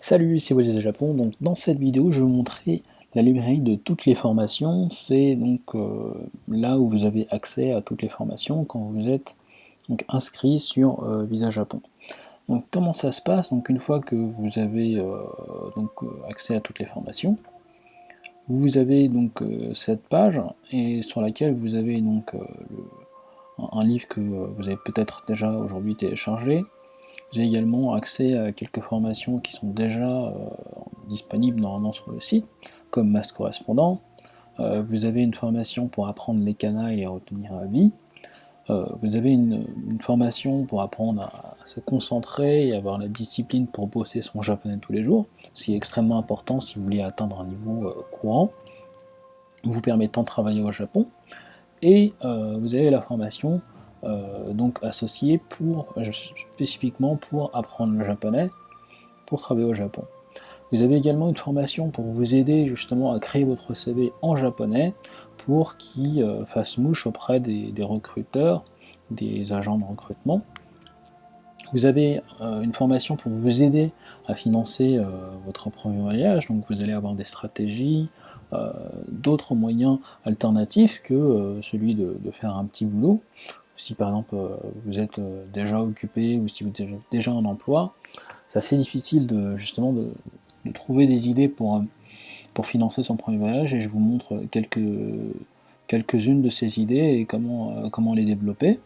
Salut, c'est Wazir Japon. Donc dans cette vidéo, je vais vous montrer la librairie de toutes les formations. C'est donc là où vous avez accès à toutes les formations quand vous êtes donc inscrit sur Visa Japon. Donc comment ça se passe? Donc une fois que vous avez accès à toutes les formations, vous avez donc cette page et sur laquelle vous avez donc un livre que vous avez peut-être déjà aujourd'hui téléchargé. Vous avez également accès à quelques formations qui sont déjà disponibles normalement sur le site, comme Masse Correspondant. Vous avez une formation pour apprendre les kanas et les retenir à vie. Vous avez une formation pour apprendre à se concentrer et avoir la discipline pour bosser son japonais tous les jours, ce qui est extrêmement important si vous voulez atteindre un niveau courant, vous permettant de travailler au Japon. Et vous avez la formation donc associée spécifiquement pour apprendre le japonais, pour travailler au Japon. Vous avez également une formation pour vous aider justement à créer votre CV en japonais pour qu'il fasse mouche auprès des recruteurs, des agents de recrutement. Vous avez une formation pour vous aider à financer votre premier voyage, donc vous allez avoir des stratégies, d'autres moyens alternatifs que celui de faire un petit boulot. Si par exemple vous êtes déjà occupé ou si vous êtes déjà en emploi, c'est assez difficile justement de trouver des idées pour financer son premier voyage, et je vous montre quelques-unes de ces idées et comment les développer.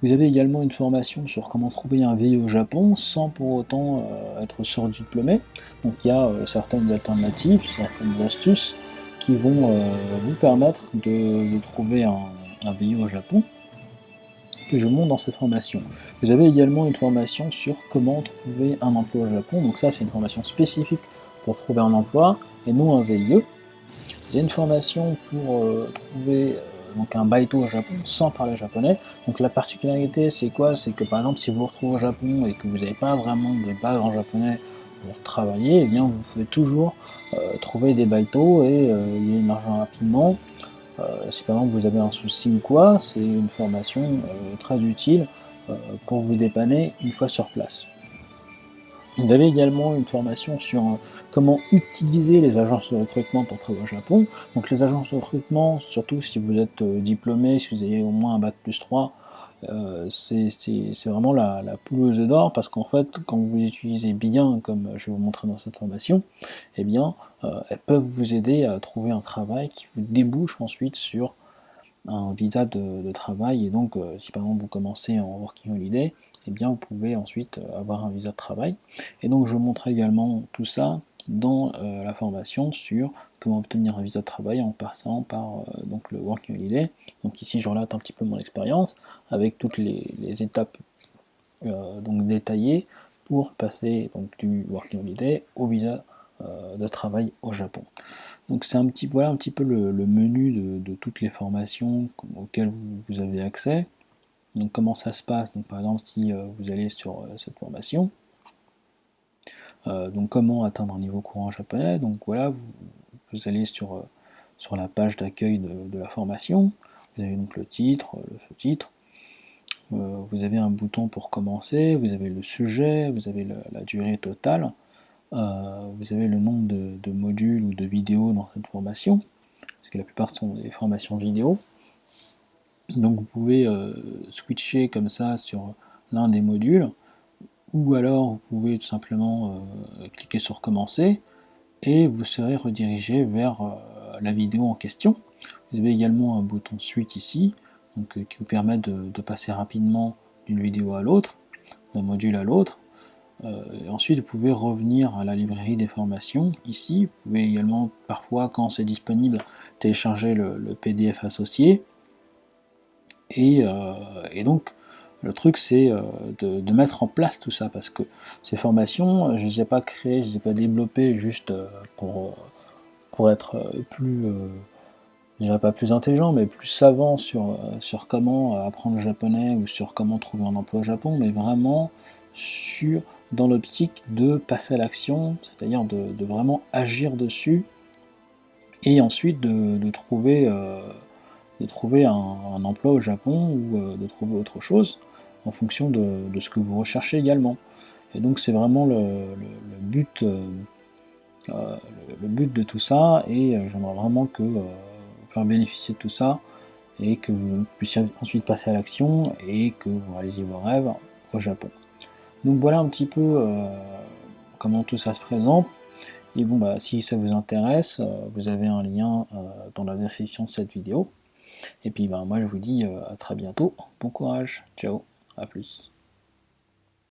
Vous avez également une formation sur comment trouver un VIE au Japon sans pour autant être surdiplômé. Donc il y a certaines alternatives, certaines astuces qui vont vous permettre de trouver un VIE au Japon, que je montre dans cette formation. Vous avez également une formation sur comment trouver un emploi au Japon. Donc ça, c'est une formation spécifique pour trouver un emploi et non un VIE. Vous avez une formation pour trouver donc un baito au Japon sans parler japonais. Donc la particularité, c'est quoi? C'est que par exemple, si vous vous retrouvez au Japon et que vous n'avez pas vraiment de base en japonais pour travailler, eh bien vous pouvez toujours trouver des baitos et gagner de l'argent rapidement. Si par exemple vous avez un souci ou quoi, c'est une formation très utile pour vous dépanner une fois sur place. Vous avez également une formation sur comment utiliser les agences de recrutement pour travailler au Japon. Donc les agences de recrutement, surtout si vous êtes diplômé, si vous avez au moins un bac plus 3, c'est vraiment la poule aux œufs d'or, parce qu'en fait, quand vous les utilisez bien, comme je vais vous montrer dans cette formation, eh bien, elles peuvent vous aider à trouver un travail qui vous débouche ensuite sur un visa de travail. Et donc, si par exemple vous commencez en Working Holiday, eh bien vous pouvez ensuite avoir un visa de travail. Et donc je montre également tout ça dans la formation sur comment obtenir un visa de travail en passant par donc le Working Holiday. Donc ici je relate un petit peu mon expérience avec toutes les étapes donc détaillées pour passer donc du Working Holiday au visa de travail au Japon. Donc c'est voilà un petit peu le menu de toutes les formations auxquelles vous avez accès. Donc comment ça se passe? Donc par exemple, si vous allez sur cette formation, donc comment atteindre un niveau courant japonais, donc voilà, vous allez sur la page d'accueil de la formation, vous avez donc le titre, le sous-titre, vous avez un bouton pour commencer, vous avez le sujet, vous avez la durée totale, vous avez le nombre de modules ou de vidéos dans cette formation, parce que la plupart sont des formations vidéo. Donc vous pouvez switcher comme ça sur l'un des modules, ou alors vous pouvez tout simplement cliquer sur commencer et vous serez redirigé vers la vidéo en question. Vous avez également un bouton suite ici, donc, qui vous permet de passer rapidement d'une vidéo à l'autre, d'un module à l'autre. Ensuite vous pouvez revenir à la librairie des formations ici. Vous pouvez également parfois, quand c'est disponible, télécharger le PDF associé. Et donc le truc c'est de mettre en place tout ça, parce que ces formations, je ne les ai pas créées, je ne les ai pas développées juste pour être plus, je dirais pas plus intelligent, mais plus savant sur comment apprendre le japonais ou sur comment trouver un emploi au Japon, mais vraiment dans l'optique de passer à l'action, c'est-à-dire de vraiment agir dessus, et ensuite de trouver un emploi au Japon ou de trouver autre chose en fonction de ce que vous recherchez également. Et donc c'est vraiment le but, le but de tout ça, et j'aimerais vraiment que faire bénéficier de tout ça, et que vous puissiez ensuite passer à l'action, et que vous réalisiez vos rêves au Japon. Donc voilà un petit peu comment tout ça se présente. Et bon, bah, si ça vous intéresse, vous avez un lien dans la description de cette vidéo. Et puis bah, moi je vous dis à très bientôt, bon courage, ciao, à plus.